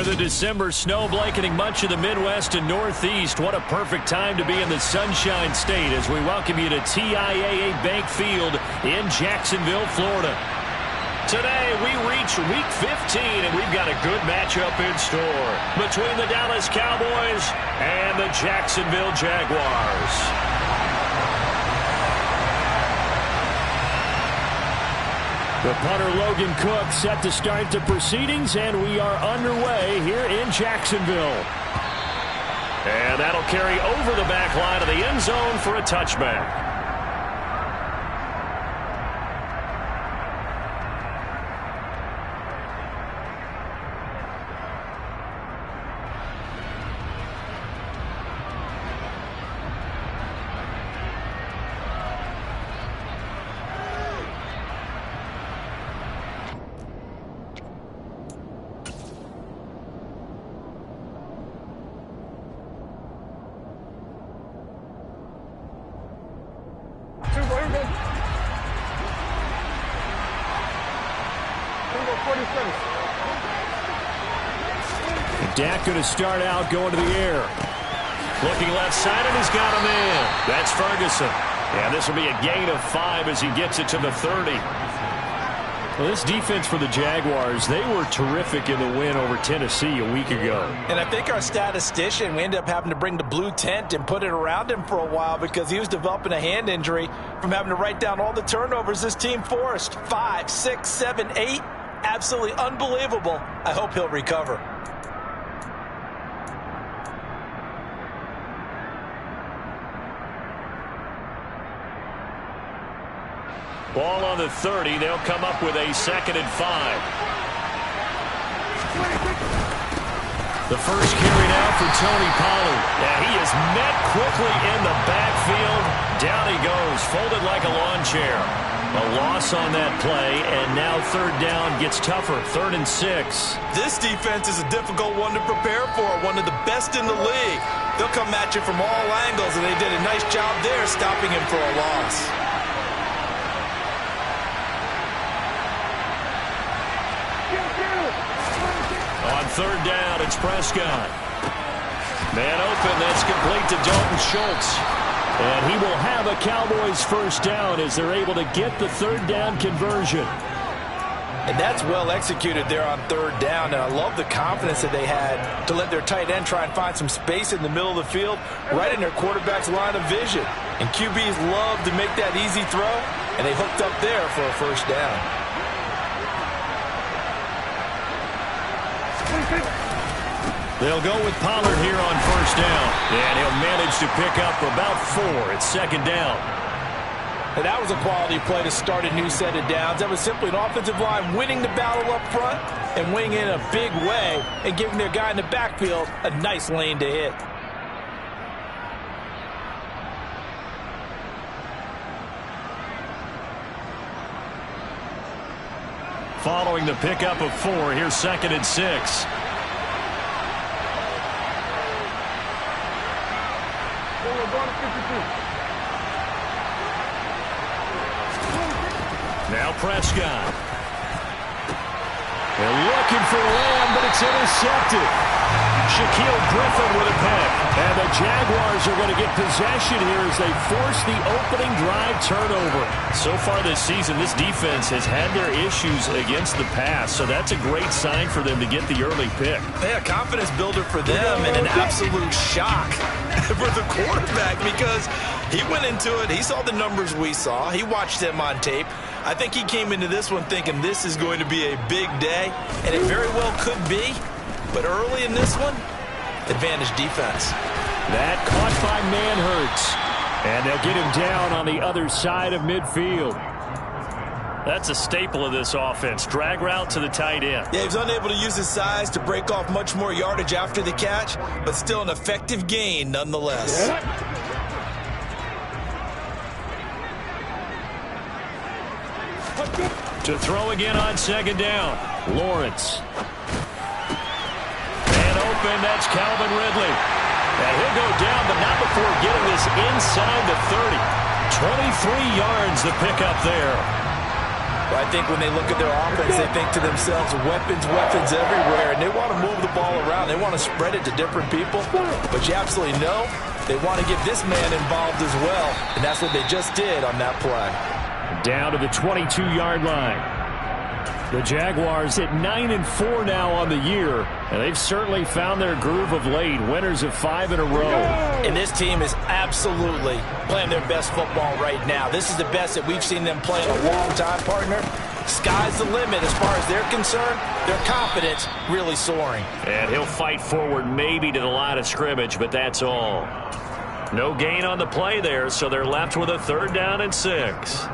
With a December snow blanketing much of the Midwest and Northeast, what a perfect time to be in the Sunshine State as we welcome you to TIAA Bank Field in Jacksonville, Florida. Today, we reach Week 15, and we've got a good matchup in store between the Dallas Cowboys and the Jacksonville Jaguars. The punter Logan Cook set to start the proceedings, and we are underway here in Jacksonville. And that'll carry over the back line of the end zone for a touchback. Dak going to start out going to the air. Looking left side, and he's got him in. That's Ferguson. And this will be a gain of 5 as he gets it to the 30. Well, this defense for the Jaguars, they were terrific in the win over Tennessee a week ago. And I think our statistician, we ended up having to bring the blue tent and put it around him for a while because he was developing a hand injury from having to write down all the turnovers this team forced. 5, 6, 7, 8. Absolutely unbelievable. I hope he'll recover. Ball on the 30. They'll come up with a 2nd and 5. The first carry now for Tony Pollard. Yeah, he is met quickly in the backfield. Down he goes, folded like a lawn chair. A loss on that play, and now 3rd down gets tougher. 3rd and 6. This defense is a difficult one to prepare for, one of the best in the league. They'll come at you from all angles, and they did a nice job there stopping him for a loss. On 3rd down, it's Prescott. Man open, that's complete to Dalton Schultz. And he will have a Cowboys 1st down as they're able to get the 3rd down conversion. And that's well executed there on 3rd down. And I love the confidence that they had to let their tight end try and find some space in the middle of the field, right in their quarterback's line of vision. And QBs love to make that easy throw, and they hooked up there for a 1st down. They'll go with Pollard here on 1st down. And he'll manage to pick up about 4. It's 2nd down. And that was a quality play to start a new set of downs. That was simply an offensive line winning the battle up front and winning in a big way and giving their guy in the backfield a nice lane to hit. Following the pickup of 4, here's 2nd and 6. Now Prescott. They're looking for Lamb, but it's intercepted. Shaquille Griffin with a pick. And the Jaguars are going to get possession here as they force the opening drive turnover. So far this season, this defense has had their issues against the pass, so that's a great sign for them to get the early pick. Yeah, confidence builder for them and an absolute shock for the quarterback because he went into it. He saw the numbers we saw. He watched them on tape. I think he came into this one thinking this is going to be a big day, and it very well could be. But early in this one, advantage defense. That caught by Manhertz. And they'll get him down on the other side of midfield. That's a staple of this offense. Drag route to the tight end. Yeah, he was unable to use his size to break off much more yardage after the catch, but still an effective gain nonetheless. To throw again on 2nd down. Lawrence. And open, that's Calvin Ridley. And he'll go down, but not before getting this inside the 30. 23 yards the pickup there. Well, I think when they look at their offense, they think to themselves, weapons everywhere, and they want to move the ball around. They want to spread it to different people, but you absolutely know they want to get this man involved as well, and that's what they just did on that play. Down to the 22-yard line. The Jaguars at 9-4 now on the year, and they've certainly found their groove of late. Winners of 5 in a row. And this team is absolutely playing their best football right now. This is the best that we've seen them play in a long time, partner. Sky's the limit as far as they're concerned. Their confidence really soaring. And he'll fight forward maybe to the line of scrimmage, but that's all. No gain on the play there, so they're left with a 3rd down and 6.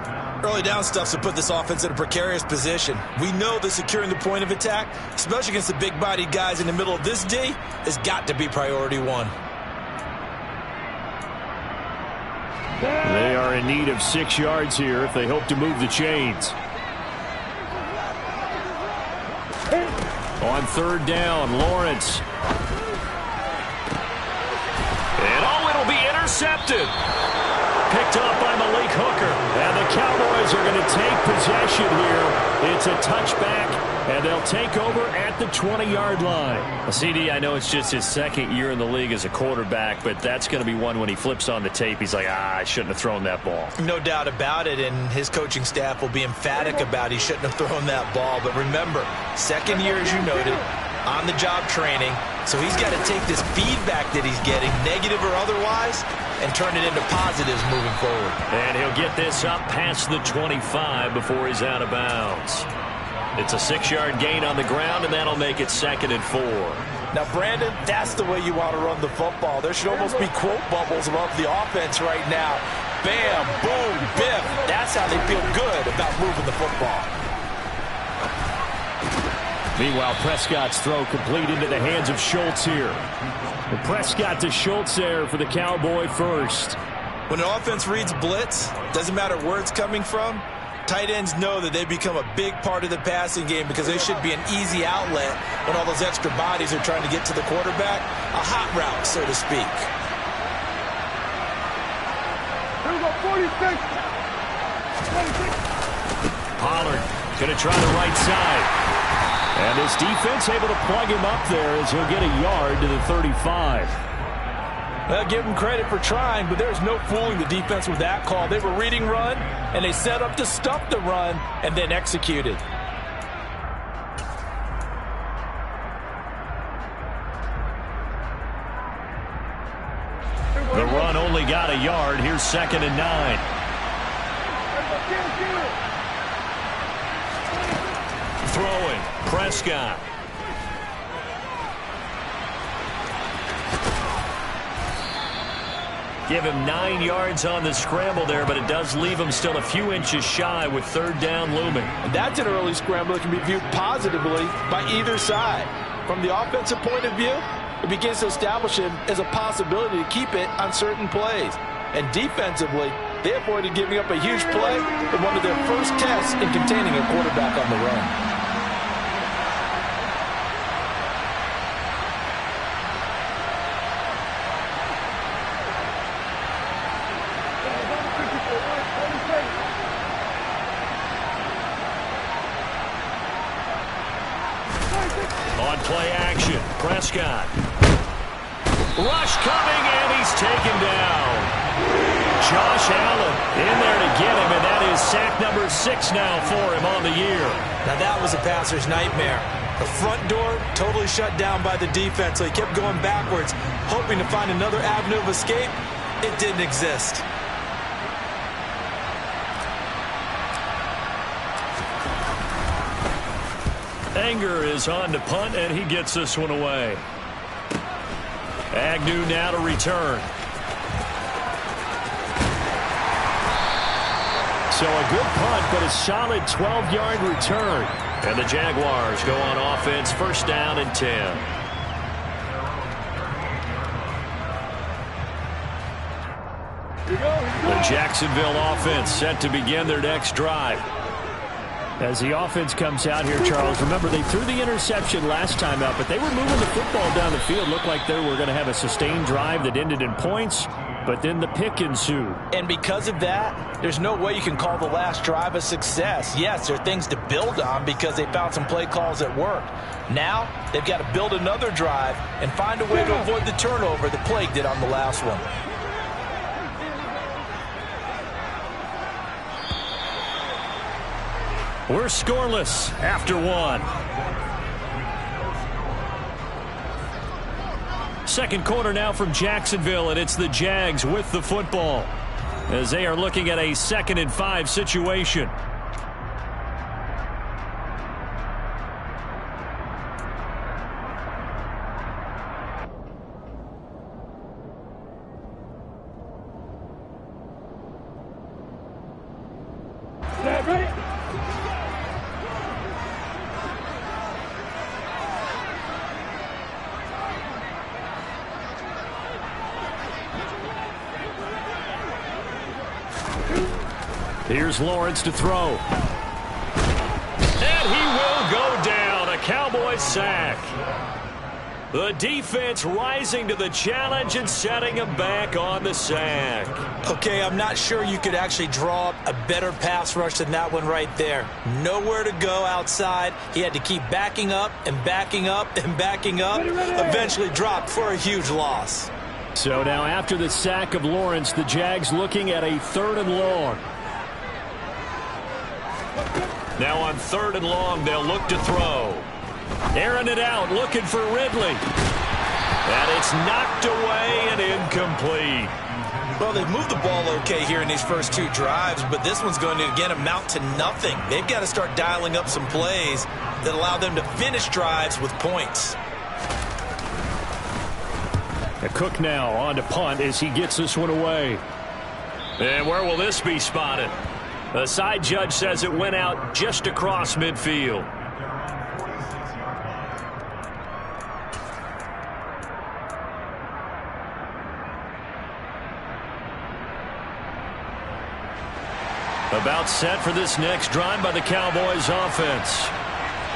Early down stuff to put this offense in a precarious position. We know that securing the point of attack, especially against the big-bodied guys in the middle of this D, has got to be priority 1. They are in need of 6 yards here if they hope to move the chains. On 3rd down, Lawrence. And it'll be intercepted. Picked up by Malik Hooker. And the Cowboys are going to take possession here. It's a touchback, and they'll take over at the 20-yard line. CD, I know it's just his 2nd year in the league as a quarterback, but that's going to be one when he flips on the tape. He's like, I shouldn't have thrown that ball. No doubt about it, and his coaching staff will be emphatic about he shouldn't have thrown that ball. But remember, 2nd year, as you noted, on-the-job training. So he's got to take this feedback that he's getting, negative or otherwise, and turn it into positives moving forward. And he'll get this up past the 25 before he's out of bounds. It's a 6-yard gain on the ground, and that'll make it 2nd and 4. Now, Brandon, that's the way you want to run the football. There should almost be quote bubbles above the offense right now. Bam, boom, biff. That's how they feel good about moving the football. Meanwhile, Prescott's throw complete into the hands of Schultz here. And Prescott to Schultz there for the Cowboy first. When an offense reads blitz, doesn't matter where it's coming from, tight ends know that they become a big part of the passing game because they should be an easy outlet when all those extra bodies are trying to get to the quarterback. A hot route, so to speak. Here we go, 46. Pollard going to try the right side. And this defense able to plug him up there as he'll get a yard to the 35. Well, give them credit for trying, but there's no fooling the defense with that call. They were reading run, and they set up to stuff the run and then executed. The run only got a yard. Here's 2nd and 9. Throwing, Prescott. Give him 9 yards on the scramble there, but it does leave him still a few inches shy with 3rd down looming. And that's an early scramble that can be viewed positively by either side. From the offensive point of view, it begins to establish him as a possibility to keep it on certain plays. And defensively, they avoided giving up a huge play in one of their first tests in containing a quarterback on the run. On play action, Prescott. Rush coming, and he's taken down. Josh Allen in there to get him, and that is sack number 6 now for him on the year. Now that was a passer's nightmare. The front door totally shut down by the defense, so he kept going backwards, hoping to find another avenue of escape. It didn't exist. Anger is on to punt, and he gets this one away. Agnew now to return. So a good punt, but a solid 12-yard return. And the Jaguars go on offense, 1st down and 10. The Jacksonville offense set to begin their next drive. As the offense comes out here, Charles, remember they threw the interception last time out, but they were moving the football down the field. Looked like they were going to have a sustained drive that ended in points. But then the pick ensued. And because of that, there's no way you can call the last drive a success. Yes, there are things to build on because they found some play calls that worked. Now, they've got to build another drive and find a way to avoid the turnover that plagued it on the last one. We're scoreless after one. Second quarter now from Jacksonville, and it's the Jags with the football as they are looking at a 2nd and 5 situation. Here's Lawrence to throw. And he will go down. A Cowboys sack. The defense rising to the challenge and setting him back on the sack. Okay, I'm not sure you could actually draw up a better pass rush than that one right there. Nowhere to go outside. He had to keep backing up and backing up and backing up. Eventually dropped for a huge loss. So now after the sack of Lawrence, the Jags looking at a 3rd and long. Now on 3rd and long, they'll look to throw. Airing it out, looking for Ridley. And it's knocked away and incomplete. Well, they've moved the ball okay here in these first 2 drives, but this one's going to, again, amount to nothing. They've got to start dialing up some plays that allow them to finish drives with points. Cook now on to punt as he gets this one away. And where will this be spotted? The side judge says it went out just across midfield. About set for this next drive by the Cowboys offense.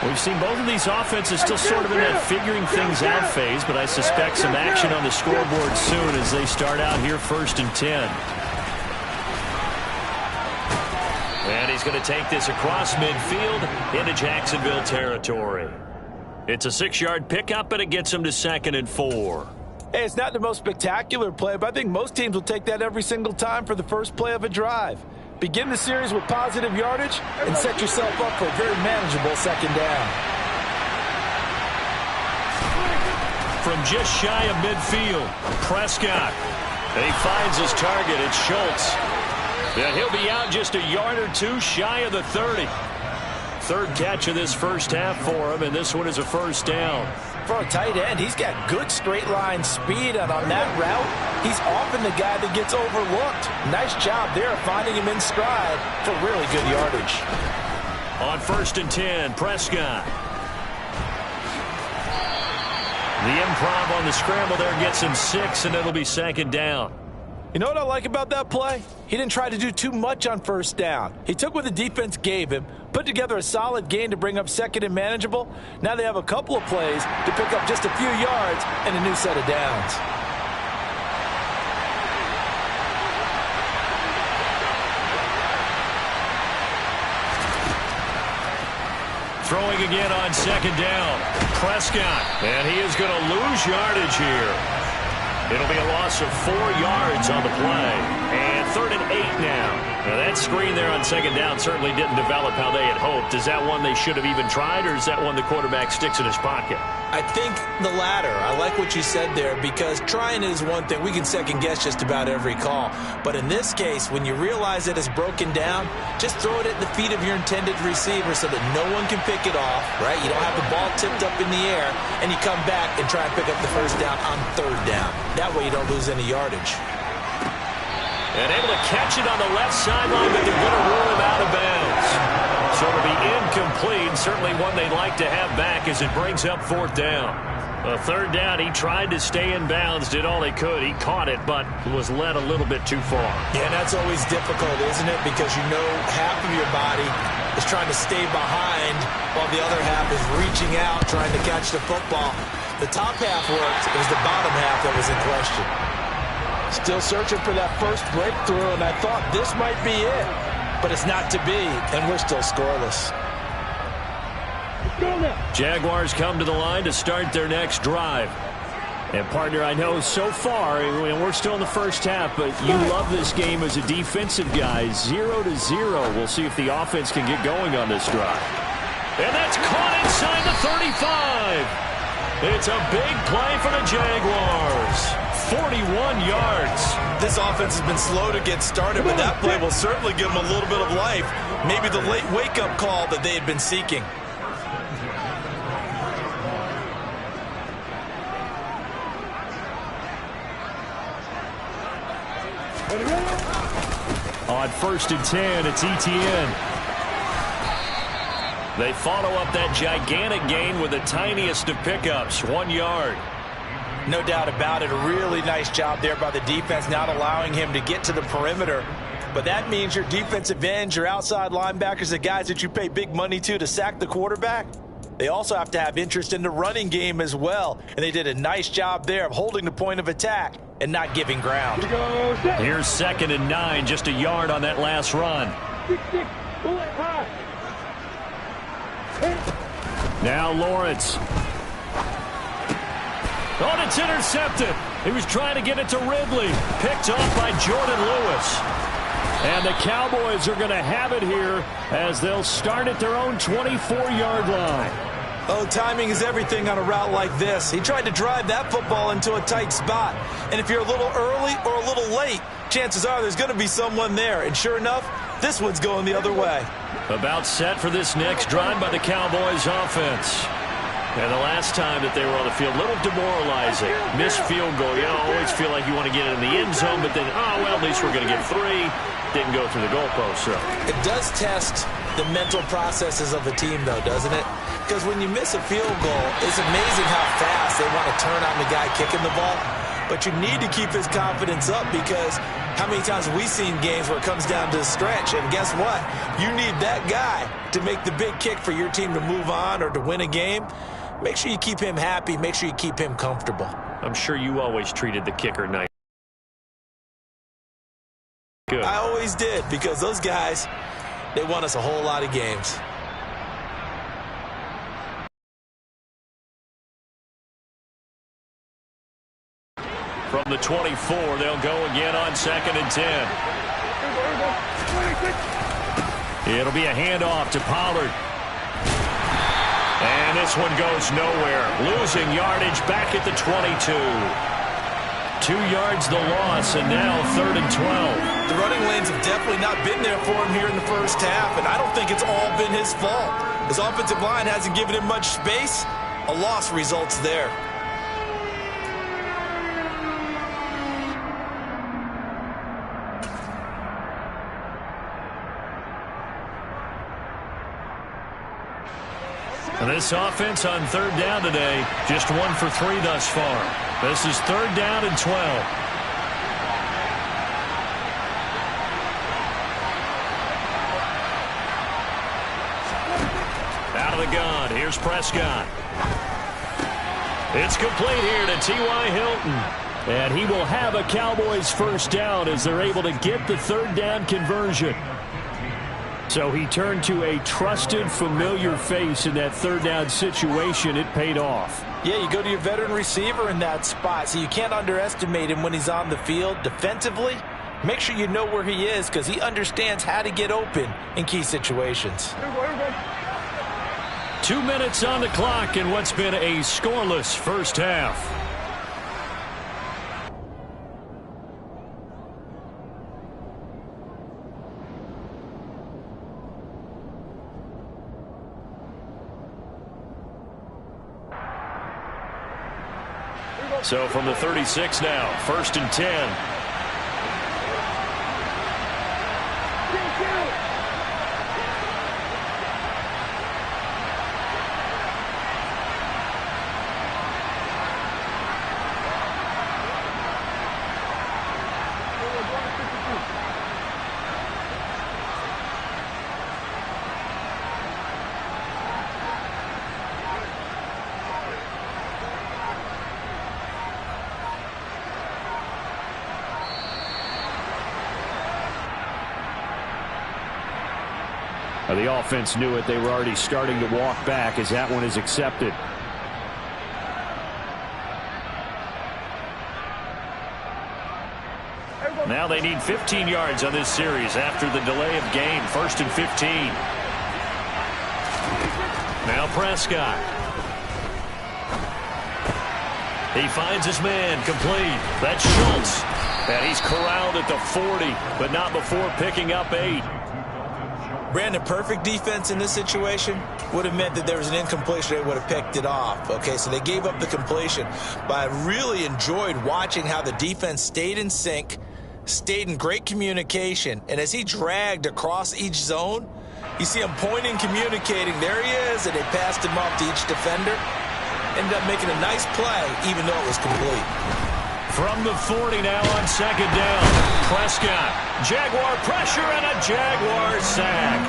We've seen both of these offenses still sort of in that figuring things out phase, but I suspect some action on the scoreboard soon as they start out here 1st and 10. And he's going to take this across midfield into Jacksonville territory. It's a 6-yard pickup, and it gets him to 2nd and 4. Hey, it's not the most spectacular play, but I think most teams will take that every single time for the first play of a drive. Begin the series with positive yardage and set yourself up for a very manageable 2nd down. From just shy of midfield, Prescott. And he finds his target. It's Schultz. And he'll be out just a yard or 2 shy of the 30. 3rd catch of this first half for him, and this one is a 1st down. For a tight end, he's got good straight line speed, and on that route, he's often the guy that gets overlooked. Nice job there finding him in stride for really good yardage. On 1st and 10, Prescott. The improv on the scramble there gets him 6, and it'll be 2nd down. You know what I like about that play? He didn't try to do too much on 1st down. He took what the defense gave him, put together a solid gain to bring up 2nd and manageable. Now they have a couple of plays to pick up just a few yards and a new set of downs. Throwing again on 2nd down. Prescott, and he is going to lose yardage here. It'll be a loss of 4 yards on the play. And 3rd and 8 now. Now that screen there on 2nd down certainly didn't develop how they had hoped. Is that one they should have even tried, or is that one the quarterback sticks in his pocket? I think the latter. I like what you said there, because trying is one thing. We can second guess just about every call. But in this case, when you realize that it's broken down, just throw it at the feet of your intended receiver so that no one can pick it off, right? You don't have the ball tipped up in the air, and you come back and try and pick up the 1st down on 3rd down. That way you don't lose any yardage. And able to catch it on the left sideline, but they're going to rule him out of bounds. So it'll be incomplete. Certainly one they'd like to have back as it brings up 4th down. A 3rd down, he tried to stay in bounds, did all he could. He caught it, but was led a little bit too far. Yeah, that's always difficult, isn't it? Because you know half of your body is trying to stay behind while the other half is reaching out, trying to catch the football. The top half worked. It was the bottom half that was in question. Still searching for that first breakthrough, and I thought this might be it. But it's not to be, and we're still scoreless. Jaguars come to the line to start their next drive. And, partner, I know so far, and we're still in the first half, but you love this game as a defensive guy. 0-0. We'll see if the offense can get going on this drive. And that's caught inside the 35. It's a big play for the Jaguars. 41 yards. This offense has been slow to get started, but that play will certainly give them a little bit of life. Maybe the late wake-up call that they had been seeking. On 1st and 10, it's Etienne. They follow up that gigantic gain with the tiniest of pickups, 1 yard. No doubt about it. A really nice job there by the defense, not allowing him to get to the perimeter. But that means your defensive ends, your outside linebackers, the guys that you pay big money to sack the quarterback, they also have to have interest in the running game as well. And they did a nice job there of holding the point of attack and not giving ground. Here's 2nd and 9, just a yard on that last run. Now Lawrence. Oh, and it's intercepted. He was trying to get it to Ridley. Picked off by Jordan Lewis. And the Cowboys are going to have it here as they'll start at their own 24-yard line. Oh, timing is everything on a route like this. He tried to drive that football into a tight spot. And if you're a little early or a little late, chances are there's going to be someone there. And sure enough, this one's going the other way. About set for this next drive by the Cowboys offense. And the last time that they were on the field, a little demoralizing. Missed field goal. You always feel like you want to get it in the end zone, but then, oh, well, at least we're going to get 3. Didn't go through the goalpost, so. It does test the mental processes of the team, though, doesn't it? Because when you miss a field goal, it's amazing how fast they want to turn on the guy kicking the ball. But you need to keep his confidence up because how many times have we seen games where it comes down to the stretch? And guess what? You need that guy to make the big kick for your team to move on or to win a game. Make sure you keep him happy. Make sure you keep him comfortable. I'm sure you always treated the kicker nice. Good. I always did because those guys, they won us a whole lot of games. From the 24, they'll go again on 2nd and 10. It'll be a handoff to Pollard. And this one goes nowhere. Losing yardage back at the 22. 2 yards the loss, and now 3rd and 12. The running lanes have definitely not been there for him here in the first half, and I don't think it's all been his fault. His offensive line hasn't given him much space. A loss results there. And this offense on 3rd down today, just 1 for 3 thus far. This is 3rd down and 12. Out of the gun, here's Prescott. It's complete here to T.Y. Hilton. And he will have a Cowboys first down as they're able to get the 3rd down conversion. So he turned to a trusted, familiar face in that 3rd down situation. It paid off. Yeah, you go to your veteran receiver in that spot, so you can't underestimate him when he's on the field defensively. Make sure you know where he is because he understands how to get open in key situations. 2 minutes on the clock in what's been a scoreless first half. So from the 36 now, 1st and 10. The offense knew it. They were already starting to walk back as that one is accepted. Now they need 15 yards on this series after the delay of game. 1st and 15. Now Prescott. He finds his man, complete. That's Schultz. And he's corralled at the 40, but not before picking up 8. Brandon, perfect defense in this situation would have meant that there was an incompletion. They would have picked it off. Okay, so they gave up the completion. But I really enjoyed watching how the defense stayed in sync, stayed in great communication, and as he dragged across each zone, you see him pointing, communicating. There he is, and they passed him off to each defender. Ended up making a nice play, even though it was complete. From the 40 now on 2nd down. Prescott. Jaguar pressure and a Jaguar sack.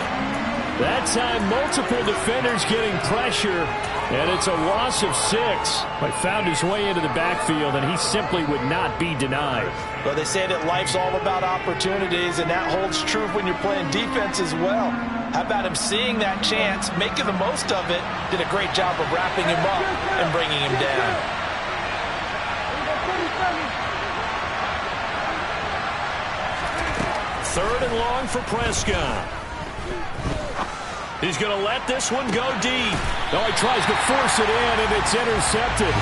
That time, multiple defenders getting pressure, and it's a loss of 6. But found his way into the backfield, and he simply would not be denied. Well, they say that life's all about opportunities, and that holds true when you're playing defense as well. How about him seeing that chance, making the most of it, did a great job of wrapping him up and bringing him down. 3rd and long for Prescott. He's going to let this one go deep. Oh, he tries to force it in, and it's intercepted.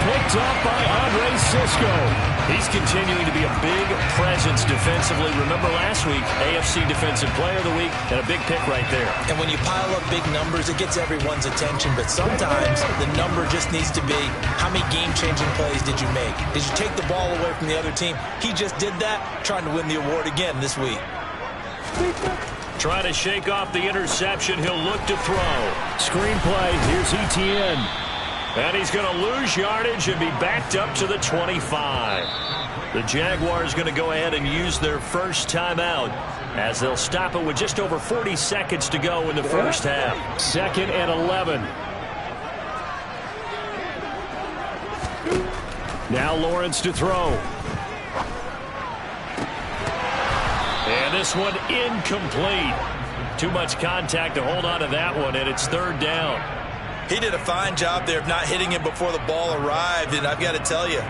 Picked up by Andre Cisco. He's continuing to be a big presence defensively. Remember last week, AFC Defensive Player of the Week, and a big pick right there. And when you pile up big numbers, it gets everyone's attention. But sometimes the number just needs to be, how many game-changing plays did you make? Did you take the ball away from the other team? He just did that, trying to win the award again this week. Trying to shake off the interception. He'll look to throw. Screenplay. Here's Etienne. And he's going to lose yardage and be backed up to the 25. The Jaguars going to go ahead and use their first timeout as they'll stop it with just over 40 seconds to go in the first half. 2nd and 11. Now Lawrence to throw. And this one incomplete. Too much contact to hold on to that one, and it's 3rd down. He did a fine job there of not hitting him before the ball arrived, and I've got to tell you,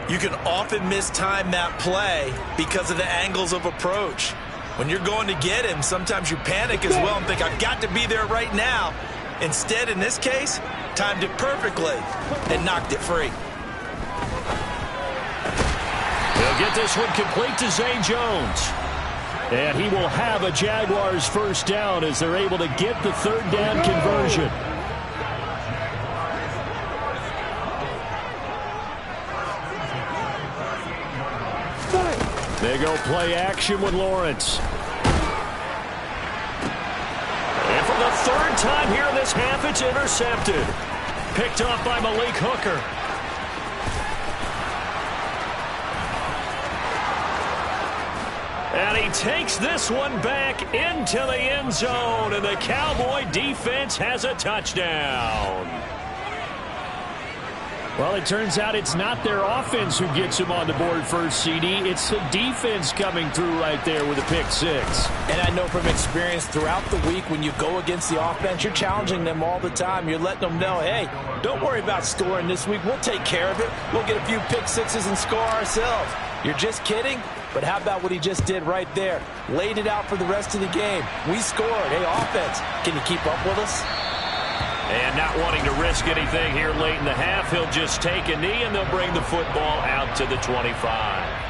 you can often mistime that play because of the angles of approach. When you're going to get him, sometimes you panic as well and think, I've got to be there right now. Instead, in this case, timed it perfectly and knocked it free. He'll get this one complete to Zay Jones. And he will have a Jaguars first down as they're able to get the 3rd down conversion. They go play action with Lawrence. And for the 3rd time here in this half, it's intercepted. Picked off by Malik Hooker. And he takes this one back into the end zone, and the Cowboy defense has a touchdown. Well, it turns out it's not their offense who gets him on the board first, CD. It's the defense coming through right there with a pick 6. And I know from experience throughout the week when you go against the offense, you're challenging them all the time. You're letting them know, hey, don't worry about scoring this week. We'll take care of it. We'll get a few pick 6s and score ourselves. You're just kidding? But how about what he just did right there? Laid it out for the rest of the game. We scored. Hey, offense, can you keep up with us? And not wanting to risk anything here late in the half, he'll just take a knee, and they'll bring the football out to the 25.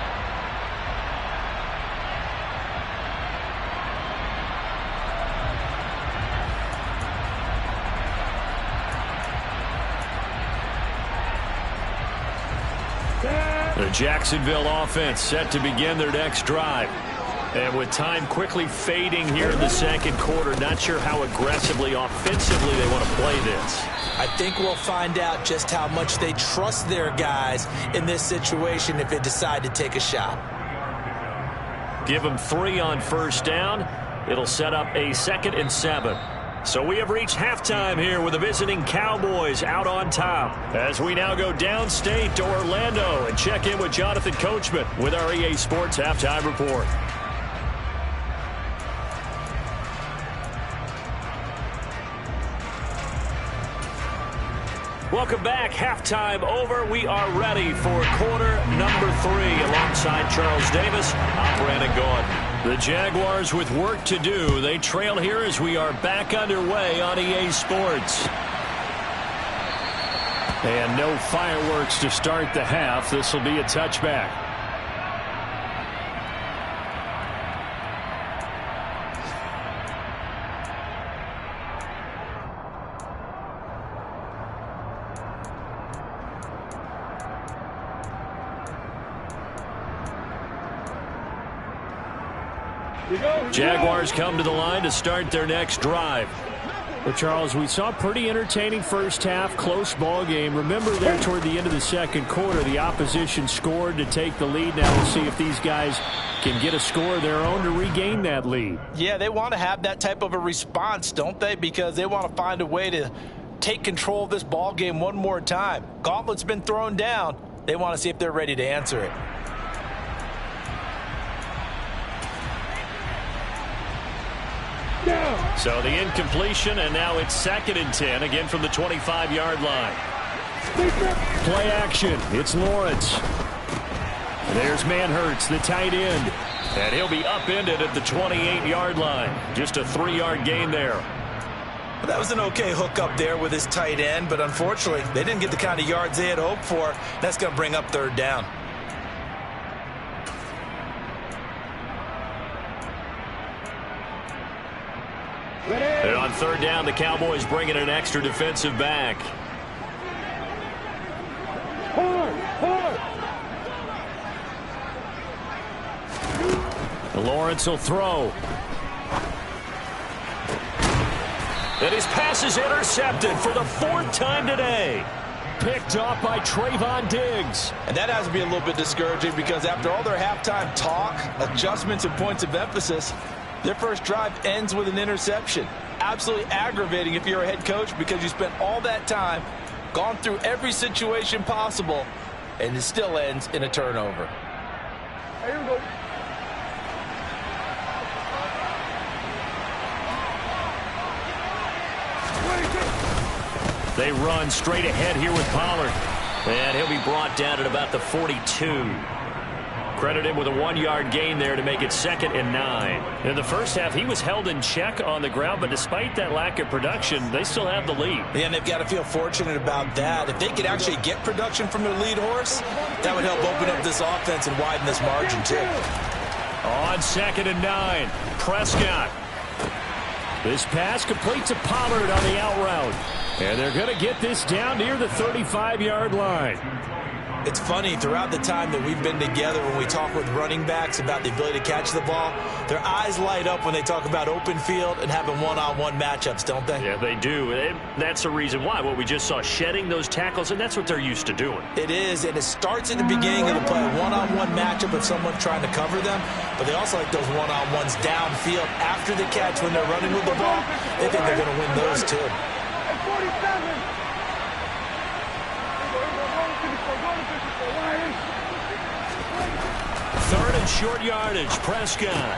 The Jacksonville offense set to begin their next drive. And with time quickly fading here in the 2nd quarter, not sure how aggressively, offensively they want to play this. I think we'll find out just how much they trust their guys in this situation if they decide to take a shot. Give them 3 on first down. It'll set up a 2nd and 7. So we have reached halftime here with the visiting Cowboys out on top. As we now go downstate to Orlando and check in with Jonathan Coachman with our EA Sports Halftime Report. Welcome back. Halftime over. We are ready for quarter number 3 alongside Charles Davis. I'm Brandon Gaudin. The Jaguars with work to do. They trail here as we are back underway on EA Sports. And no fireworks to start the half. This will be a touchback. Jaguars come to the line to start their next drive. Well, Charles, we saw a pretty entertaining first half, close ball game. Remember there toward the end of the second quarter, the opposition scored to take the lead. Now we'll see if these guys can get a score of their own to regain that lead. Yeah, they want to have that type of a response, don't they? Because they want to find a way to take control of this ball game one more time. Gauntlet's been thrown down. They want to see if they're ready to answer it. So the incompletion, and now it's 2nd and 10, again from the 25-yard line. Play action. It's Lawrence. There's Manhertz, the tight end. And he'll be upended at the 28-yard line. Just a 3-yard gain there. Well, that was an okay hook up there with his tight end, but unfortunately, they didn't get the kind of yards they had hoped for. That's going to bring up 3rd down. And on 3rd down, the Cowboys bring in an extra defensive back. Lawrence will throw. And his pass is intercepted for the 4th time today. Picked off by Trayvon Diggs. And that has to be a little bit discouraging because after all their halftime talk, adjustments, and points of emphasis, their first drive ends with an interception. Absolutely aggravating if you're a head coach because you spent all that time, gone through every situation possible, and it still ends in a turnover. Here we go. They run straight ahead here with Pollard. And he'll be brought down at about the 42. Credit him with a 1-yard gain there to make it 2nd and 9. In the first half, he was held in check on the ground, but despite that lack of production, they still have the lead. And they've got to feel fortunate about that. If they could actually get production from their lead horse, that would help open up this offense and widen this margin too. On 2nd and 9, Prescott. This pass complete to Pollard on the out route. And they're going to get this down near the 35-yard line. It's funny, throughout the time that we've been together, when we talk with running backs about the ability to catch the ball, their eyes light up when they talk about open field and having one-on-one matchups, don't they? Yeah, they do. That's the reason why. What we just saw, shedding those tackles, and that's what they're used to doing. It is, and it starts at the beginning of the play, a one-on-one matchup of someone trying to cover them, but they also like those one-on-ones downfield after the catch when they're running with the ball. They think they're going to win those too. 47. Third and short yardage, Prescott.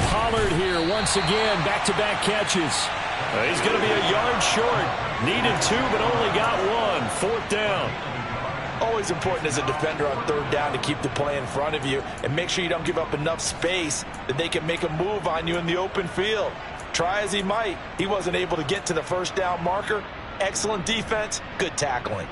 Pollard here once again, back-to-back catches. He's going to be a yard short. Needed 2, but only got 1. 4th down. Always important as a defender on 3rd down to keep the play in front of you and make sure you don't give up enough space that they can make a move on you in the open field. Try as he might, he wasn't able to get to the 1st down marker. Excellent defense, good tackling.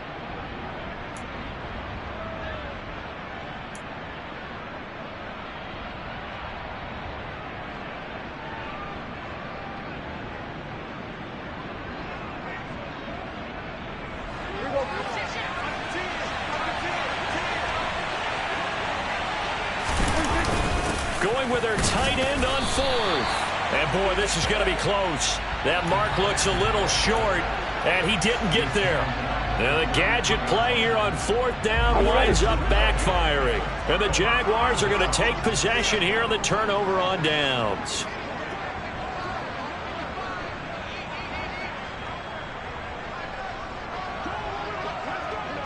Going with their tight end on 4th. And, boy, this is going to be close. That mark looks a little short, and he didn't get there. Now the gadget play here on 4th down winds up backfiring. And the Jaguars are going to take possession here on the turnover on downs.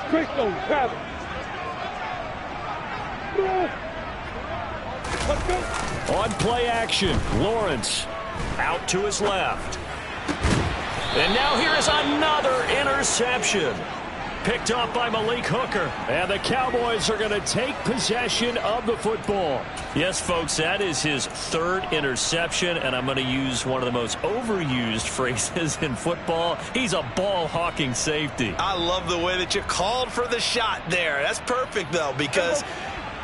Quick zone, travel. On play action, Lawrence out to his left. And now here is another interception. picked off by Malik Hooker. And the Cowboys are going to take possession of the football. Yes, folks, that is his third interception, and I'm going to use one of the most overused phrases in football. He's a ball-hawking safety. I love the way that you called for the shot there. That's perfect, though, because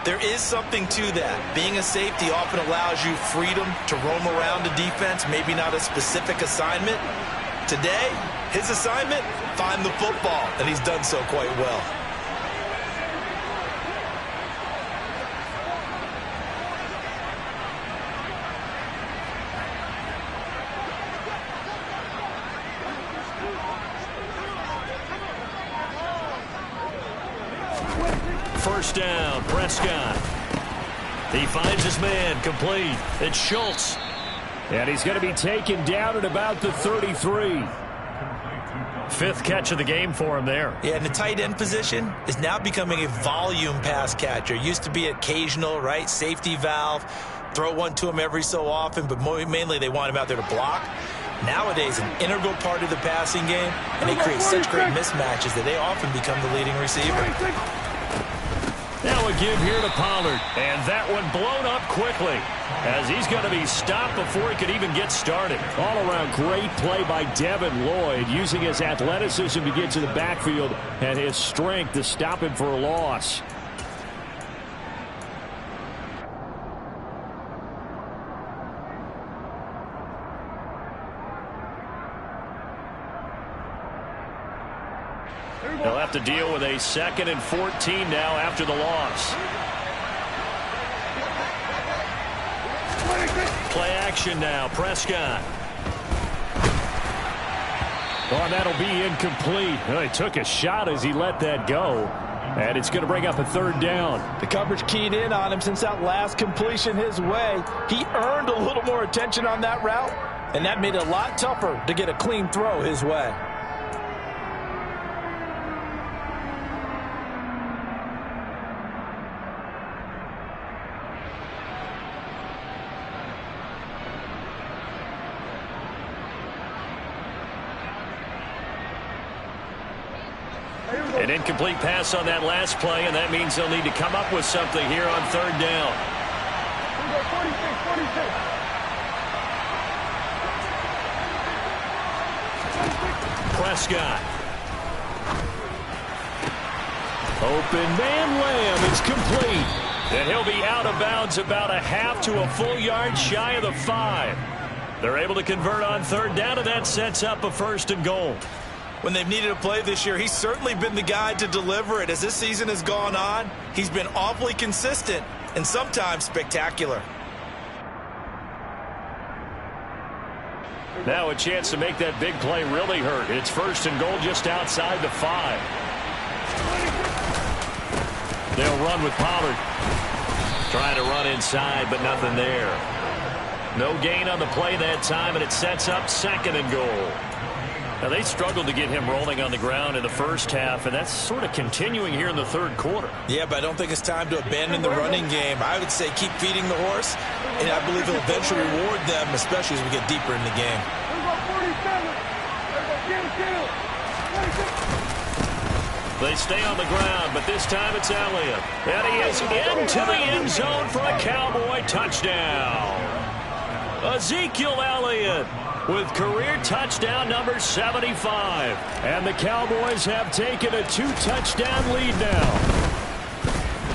there is something to that. Being a safety often allows you freedom to roam around the defense, maybe not a specific assignment. Today, his assignment, find the football, and he's done so quite well. First down, Prescott. He finds his man, complete. It's Schultz. And he's going to be taken down at about the 33. Fifth catch of the game for him there. Yeah, and the tight end position is now becoming a volume pass catcher. Used to be occasional, right? Safety valve. Throw one to him every so often, but mainly they want him out there to block. Nowadays, an integral part of the passing game, and they create such great mismatches that they often become the leading receiver. Now a give here to Pollard, and that one blown up quickly as he's going to be stopped before he could even get started. All around great play by Devin Lloyd, using his athleticism to get to the backfield and his strength to stop him for a loss. They'll have to deal with a 2nd and 14 now after the loss. Play action now, Prescott. Oh, and that'll be incomplete. Well, he took a shot as he let that go. And it's going to bring up a 3rd down. The coverage keyed in on him since that last completion his way. He earned a little more attention on that route, and that made it a lot tougher to get a clean throw his way. An incomplete pass on that last play, and that means they'll need to come up with something here on 3rd down. 46. Prescott. Open man, Lamb. It's complete. And he'll be out of bounds about a half to a full yard shy of the 5. They're able to convert on 3rd down, and that sets up a 1st and goal. When they've needed a play this year, he's certainly been the guy to deliver it. As this season has gone on, he's been awfully consistent and sometimes spectacular. Now a chance to make that big play really hurt. It's 1st and goal just outside the 5. They'll run with Pollard. Trying to run inside, but nothing there. No gain on the play that time, and it sets up 2nd and goal. Now, they struggled to get him rolling on the ground in the first half, and that's sort of continuing here in the 3rd quarter. Yeah, but I don't think it's time to abandon the running game. I would say keep feeding the horse, and I believe he'll eventually reward them, especially as we get deeper in the game. They stay on the ground, but this time it's Elliott. And he is into the end zone for a Cowboy touchdown. Ezekiel Elliott with career touchdown number 75. And the Cowboys have taken a 2-touchdown lead now.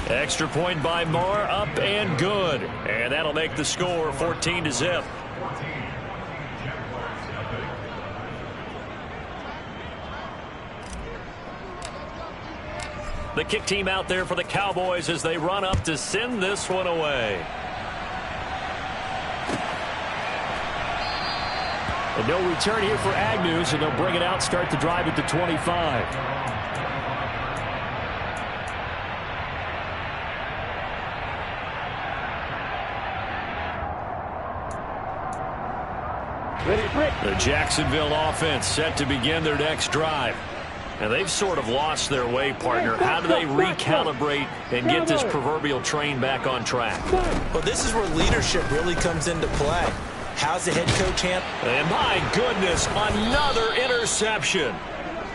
Extra point by Moore, up and good. And that'll make the score 14-0. The kick team out there for the Cowboys as they run up to send this one away. And no return here for Agnew, so they'll bring it out, start the drive at the 25. The Jacksonville offense set to begin their next drive. And they've sort of lost their way, partner. How do they recalibrate and get this proverbial train back on track? Well, this is where leadership really comes into play. How's the head coach handle? And my goodness, another interception.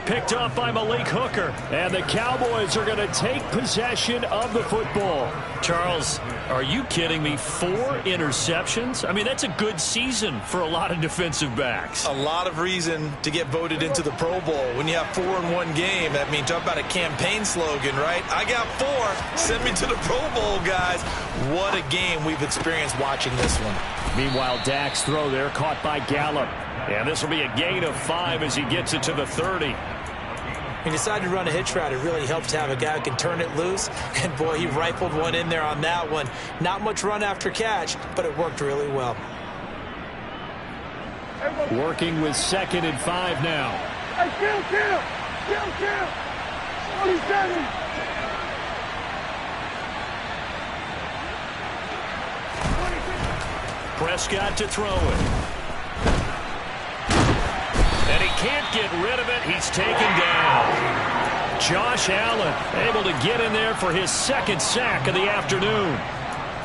Picked off by Malik Hooker. And the Cowboys are going to take possession of the football. Charles, are you kidding me? 4 interceptions? I mean, that's a good season for a lot of defensive backs. A lot of reason to get voted into the Pro Bowl. When you have 4 in one game, that means talk about a campaign slogan, right? I got 4. Send me to the Pro Bowl, guys. What a game we've experienced watching this one. Meanwhile, Dak's throw there caught by Gallup. And this will be a gain of 5 as he gets it to the 30. He decided to run a hitch route. It really helps to have a guy who can turn it loose. And, boy, he rifled one in there on that one. Not much run after catch, but it worked really well. Working with 2nd and 5 now. Hey, kill. 47. Prescott to throw it. And he can't get rid of it. He's taken down. Josh Allen able to get in there for his 2nd sack of the afternoon.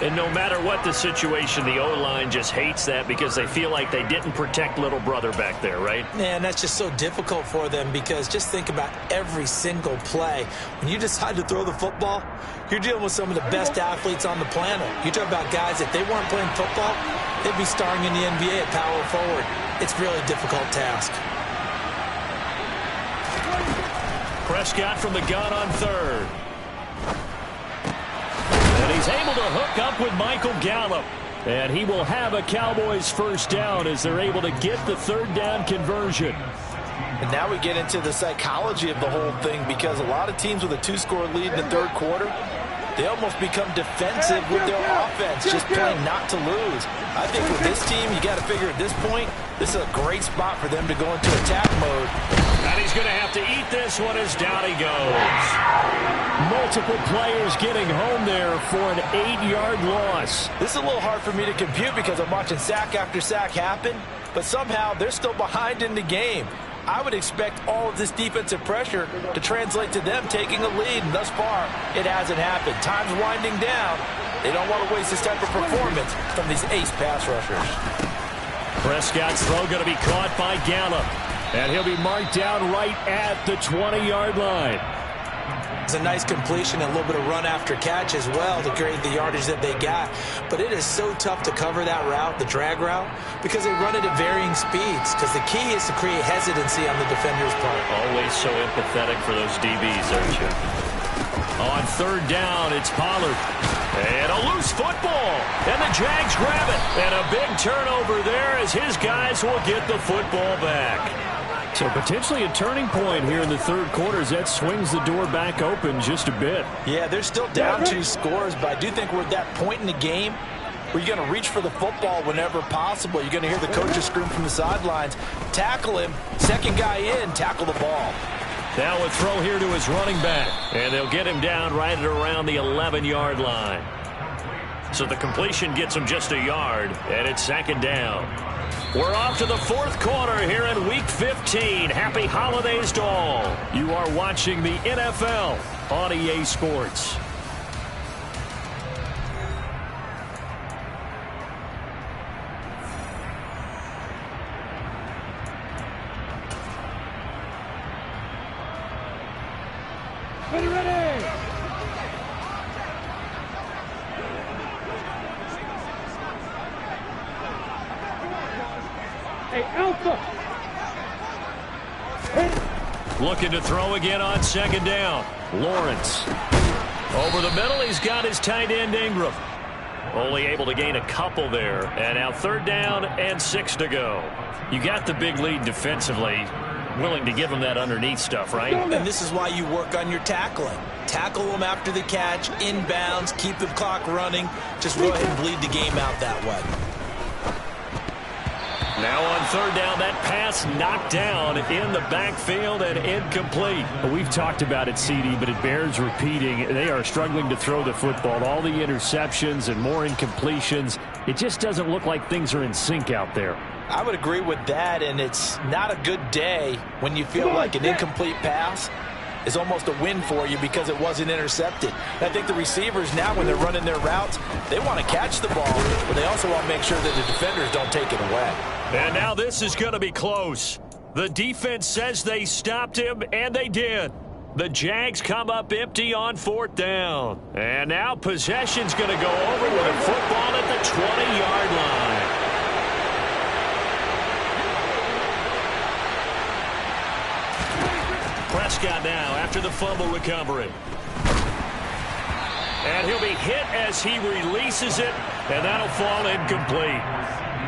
And no matter what the situation, the O-line just hates that because they feel like they didn't protect little brother back there, right? Man, that's just so difficult for them because just think about every single play. When you decide to throw the football, you're dealing with some of the best athletes on the planet. You talk about guys, if they weren't playing football, they'd be starring in the NBA at power forward. It's really a difficult task. Prescott from the gun on 3rd. And he's able to hook up with Michael Gallup. And he will have a Cowboys 1st down as they're able to get the 3rd down conversion. And now we get into the psychology of the whole thing because a lot of teams with a 2-score lead in the 3rd quarter, they almost become defensive with their offense, just playing not to lose. I think with this team, you got to figure at this point, this is a great spot for them to go into attack mode. And he's going to have to eat this one as down he goes. Multiple players getting home there for an 8-yard loss. This is a little hard for me to compute because I'm watching sack after sack happen, but somehow they're still behind in the game. I would expect all of this defensive pressure to translate to them taking a lead, and thus far, it hasn't happened. Time's winding down. They don't want to waste this type of performance from these ace pass rushers. Prescott's throw going to be caught by Gallup, and he'll be marked down right at the 20-yard line. It's a nice completion and a little bit of run after catch as well to create the yardage that they got. But it is so tough to cover that route, the drag route, because they run it at varying speeds. Because the key is to create hesitancy on the defender's part. Always so empathetic for those DBs, aren't you? On 3rd down, it's Pollard. And a loose football. And the Jags grab it. And a big turnover there as his guys will get the football back. So potentially a turning point here in the 3rd quarter as that swings the door back open just a bit. Yeah, they're still down 2 scores, but I do think we're at that point in the game where you're going to reach for the football whenever possible. You're going to hear the coaches scream from the sidelines. Tackle him. 2nd guy in, tackle the ball. Now a throw here to his running back. And they'll get him down right at around the 11-yard line. So the completion gets him just a yard, and it's 2nd down. We're off to the 4th quarter here in Week 15. Happy holidays to all. You are watching the NFL on EA Sports. Ready. Hey, Alpha. Looking to throw again on 2nd down. Lawrence. Over the middle, he's got his tight end Ingram. Only able to gain a couple there. And now 3rd down and 6 to go. You got the big lead defensively. Willing to give him that underneath stuff, right? And this is why you work on your tackling. Tackle them after the catch, inbounds, keep the clock running. Just go ahead and bleed the game out that way. Now on 3rd down, that pass knocked down in the backfield and incomplete. We've talked about it, CD, but it bears repeating. They are struggling to throw the football. All the interceptions and more incompletions. It just doesn't look like things are in sync out there. I would agree with that, and it's not a good day when you feel like an incomplete pass is almost a win for you because it wasn't intercepted. I think the receivers now, when they're running their routes, they want to catch the ball, but they also want to make sure that the defenders don't take it away. And now this is going to be close. The defense says they stopped him, and they did. The Jags come up empty on 4th down. And now possession's going to go over with a football at the 20-yard line. Prescott now after the fumble recovery. And he'll be hit as he releases it, and that'll fall incomplete.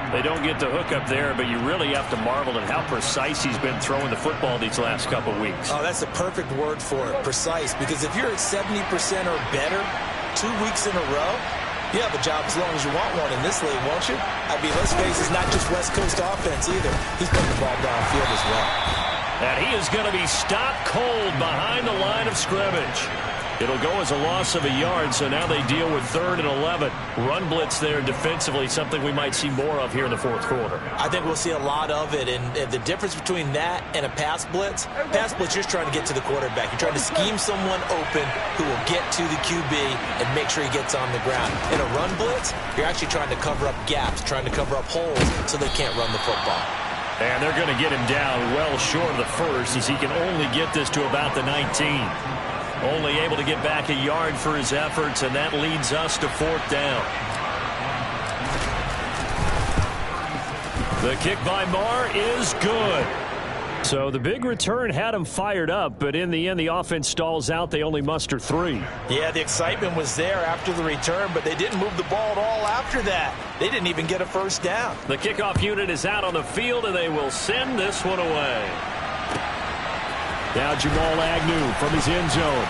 They don't get the hook up there, but you really have to marvel at how precise he's been throwing the football these last couple weeks. Oh, that's the perfect word for it, precise, because if you're at 70% or better 2 weeks in a row, you have a job as long as you want one in this league, won't you? I mean, let's face it, it's not just West Coast offense either. He's putting the ball downfield as well. And he is going to be stopped cold behind the line of scrimmage. It'll go as a loss of a yard, so now they deal with 3rd and 11. Run blitz there defensively, something we might see more of here in the 4th quarter. I think we'll see a lot of it, and the difference between that and a pass blitz, you're trying to get to the quarterback. You're trying to scheme someone open who will get to the QB and make sure he gets on the ground. In a run blitz, you're actually trying to cover up gaps, trying to cover up holes so they can't run the football. And they're going to get him down well short of the first, as he can only get this to about the 19. Only able to get back a yard for his efforts, and that leads us to 4th down. The kick by Marr is good. So the big return had him fired up, but in the end, the offense stalls out. They only muster 3. Yeah, the excitement was there after the return, but they didn't move the ball at all after that. They didn't even get a first down. The kickoff unit is out on the field, and they will send this one away. Now Jamal Agnew from his end zone.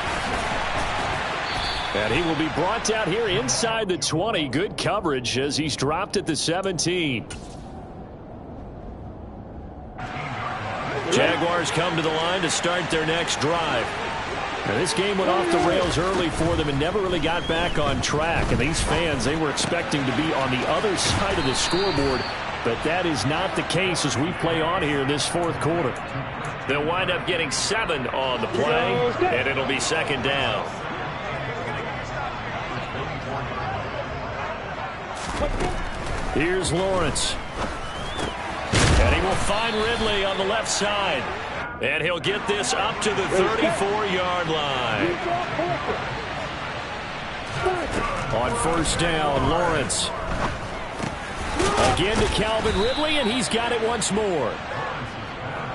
And he will be brought down here inside the 20. Good coverage as he's dropped at the 17. Jaguars come to the line to start their next drive. Now, this game went off the rails early for them and never really got back on track. And these fans, they were expecting to be on the other side of the scoreboard. But that is not the case as we play on here this 4th quarter. They'll wind up getting 7 on the play, and it'll be 2nd down. Here's Lawrence. And he will find Ridley on the left side. And he'll get this up to the 34-yard line. On 1st down, Lawrence. Again to Calvin Ridley, and he's got it once more.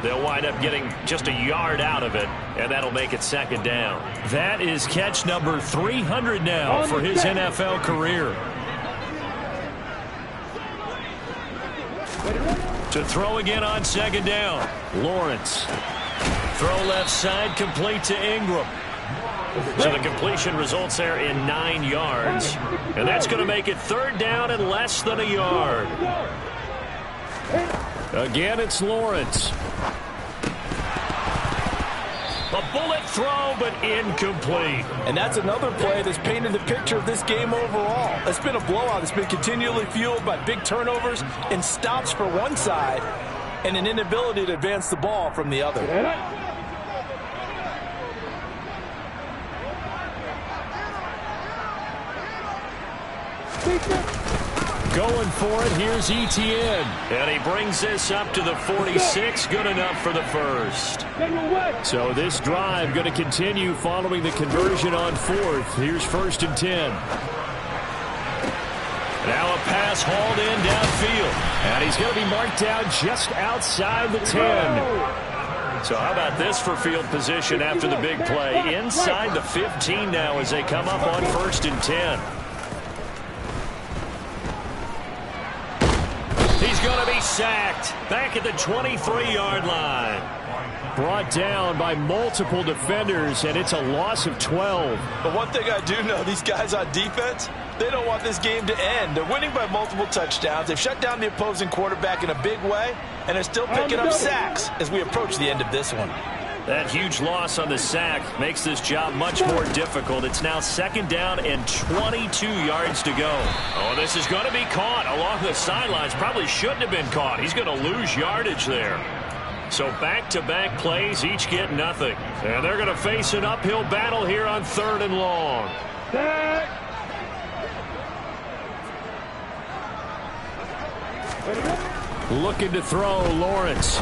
They'll wind up getting just a yard out of it, and that'll make it 2nd down. That is catch number 300 now for his NFL career. To throw again on 2nd down. Lawrence. Throw left side, complete to Ingram. So the completion results there in 9 yards. And that's going to make it 3rd down and less than a yard. Again, it's Lawrence. A bullet throw, but incomplete. And that's another play that's painted the picture of this game overall. It's been a blowout. It's been continually fueled by big turnovers and stops for one side and an inability to advance the ball from the other. Going for it, here's Etienne. And he brings this up to the 46, good enough for the first. So this drive going to continue following the conversion on 4th. Here's 1st and 10. Now a pass hauled in downfield. And he's going to be marked down just outside the 10. So how about this for field position after the big play? Inside the 15 now as they come up on 1st and 10. He's going to be sacked back at the 23-yard line. Brought down by multiple defenders, and it's a loss of 12. But one thing I do know, these guys on defense, they don't want this game to end. They're winning by multiple touchdowns. They've shut down the opposing quarterback in a big way, and they're still picking up sacks as we approach the end of this one. That huge loss on the sack makes this job much more difficult. It's now 2nd down and 22 yards to go. Oh, this is going to be caught along the sidelines. Probably shouldn't have been caught. He's going to lose yardage there. So back-to-back plays, each get nothing. And they're going to face an uphill battle here on 3rd and long. Looking to throw, Lawrence.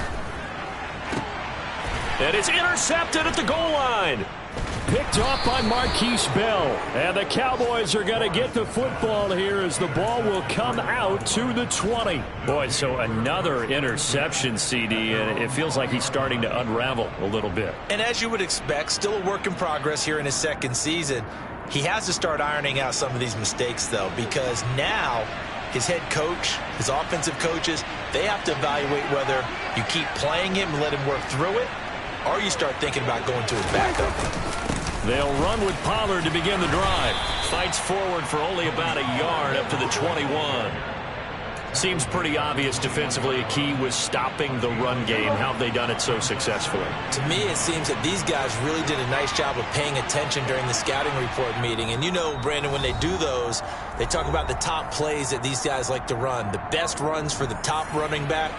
And it's intercepted at the goal line. Picked off by Marquise Bell. And the Cowboys are going to get the football here as the ball will come out to the 20. Boy, so another interception, CD, and it feels like he's starting to unravel a little bit. And as you would expect, still a work in progress here in his second season. He has to start ironing out some of these mistakes, though, because now his head coach, his offensive coaches, they have to evaluate whether you keep playing him and let him work through it, or you start thinking about going to his backup. They'll run with Pollard to begin the drive. Fights forward for only about a yard up to the 21. Seems pretty obvious defensively a key was stopping the run game. How have they done it so successfully? To me, it seems that these guys really did a nice job of paying attention during the scouting report meeting. And you know, Brandon, when they do those, they talk about the top plays that these guys like to run. The best runs for the top running back,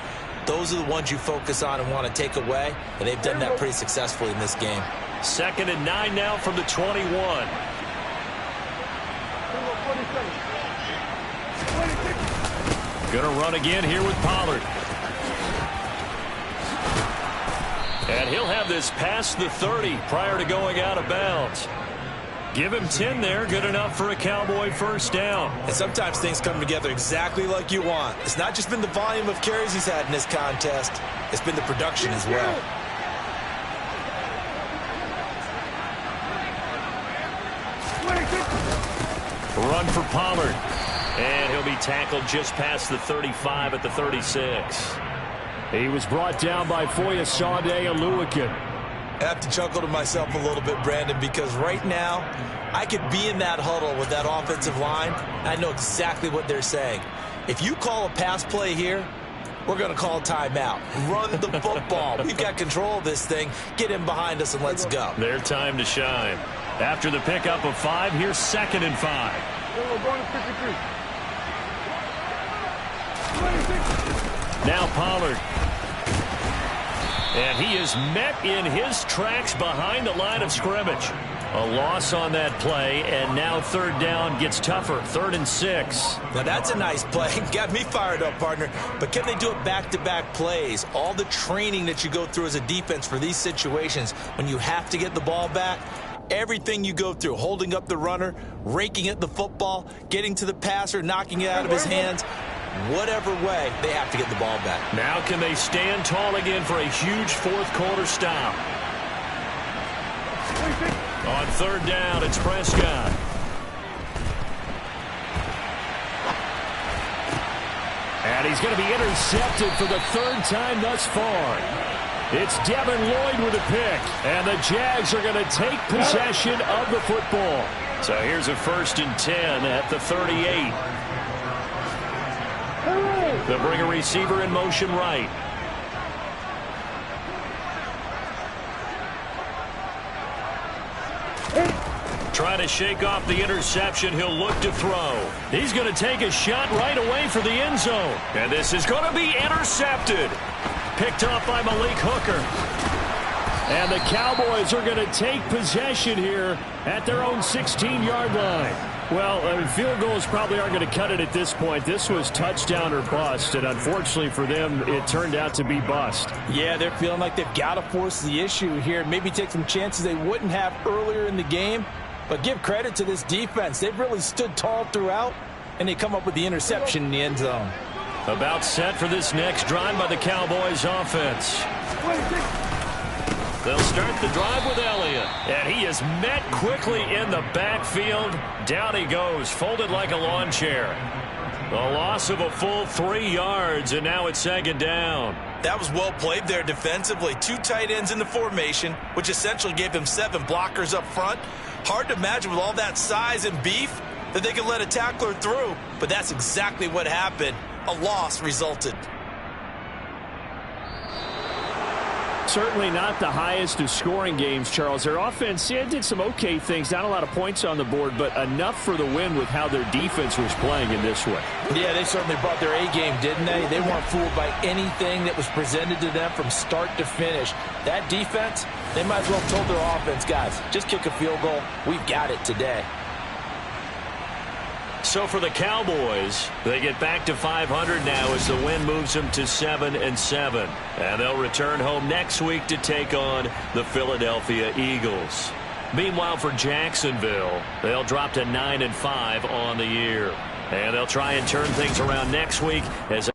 those are the ones you focus on and want to take away. And they've done that pretty successfully in this game. 2nd and 9 now from the 21. Going to run again here with Pollard. And he'll have this past the 30 prior to going out of bounds. Give him 10 there. Good enough for a Cowboy first down. And sometimes things come together exactly like you want. It's not just been the volume of carries he's had in this contest. It's been the production as well. Run for Pollard. And he'll be tackled just past the 35 at the 36. He was brought down by Foyesade Oluokun. I have to chuckle to myself a little bit, Brandon, because right now I could be in that huddle with that offensive line. I know exactly what they're saying. If you call a pass play here, we're going to call a timeout. Run the football. We've got control of this thing. Get in behind us and let's go. Their time to shine. After the pickup of 5, here's 2nd and 5. Now Pollard. And he is met in his tracks behind the line of scrimmage. A loss on that play, and now 3rd down gets tougher. 3rd and 6. Now that's a nice play. Got me fired up, partner. But can they do it back-to-back plays? All the training that you go through as a defense for these situations, when you have to get the ball back, everything you go through, holding up the runner, raking at the football, getting to the passer, knocking it out of his hands, whatever way, they have to get the ball back. Now can they stand tall again for a huge 4th quarter stop? On 3rd down, it's Prescott. And he's going to be intercepted for the 3rd time thus far. It's Devin Lloyd with a pick. And the Jags are going to take possession of the football. So here's a 1st and 10 at the 38. They'll bring a receiver in motion right. Trying to shake off the interception. He'll look to throw. He's going to take a shot right away for the end zone. And this is going to be intercepted. Picked off by Malik Hooker. And the Cowboys are going to take possession here at their own 16-yard line. Well, field goals probably aren't going to cut it at this point. This was touchdown or bust, and unfortunately for them, it turned out to be bust. Yeah, they're feeling like they've got to force the issue here. Maybe take some chances they wouldn't have earlier in the game. But give credit to this defense. They've really stood tall throughout, and they come up with the interception in the end zone. About set for this next drive by the Cowboys offense. They'll start the drive with Elliott. And he is met quickly in the backfield. Down he goes, folded like a lawn chair. A loss of a full 3 yards, and now it's 2nd down. That was well played there defensively. 2 tight ends in the formation, which essentially gave them 7 blockers up front. Hard to imagine with all that size and beef that they could let a tackler through, but that's exactly what happened. A loss resulted. Certainly not the highest of scoring games, Charles. Their offense did some okay things. Not a lot of points on the board, but enough for the win with how their defense was playing in this way. Yeah, they certainly brought their A-game, didn't they? They weren't fooled by anything that was presented to them from start to finish. That defense, they might as well have told their offense, guys, just kick a field goal. We've got it today. So for the Cowboys, they get back to 500 now as the win moves them to 7-7. And they'll return home next week to take on the Philadelphia Eagles. Meanwhile, for Jacksonville, they'll drop to 9-5 on the year. And they'll try and turn things around next week as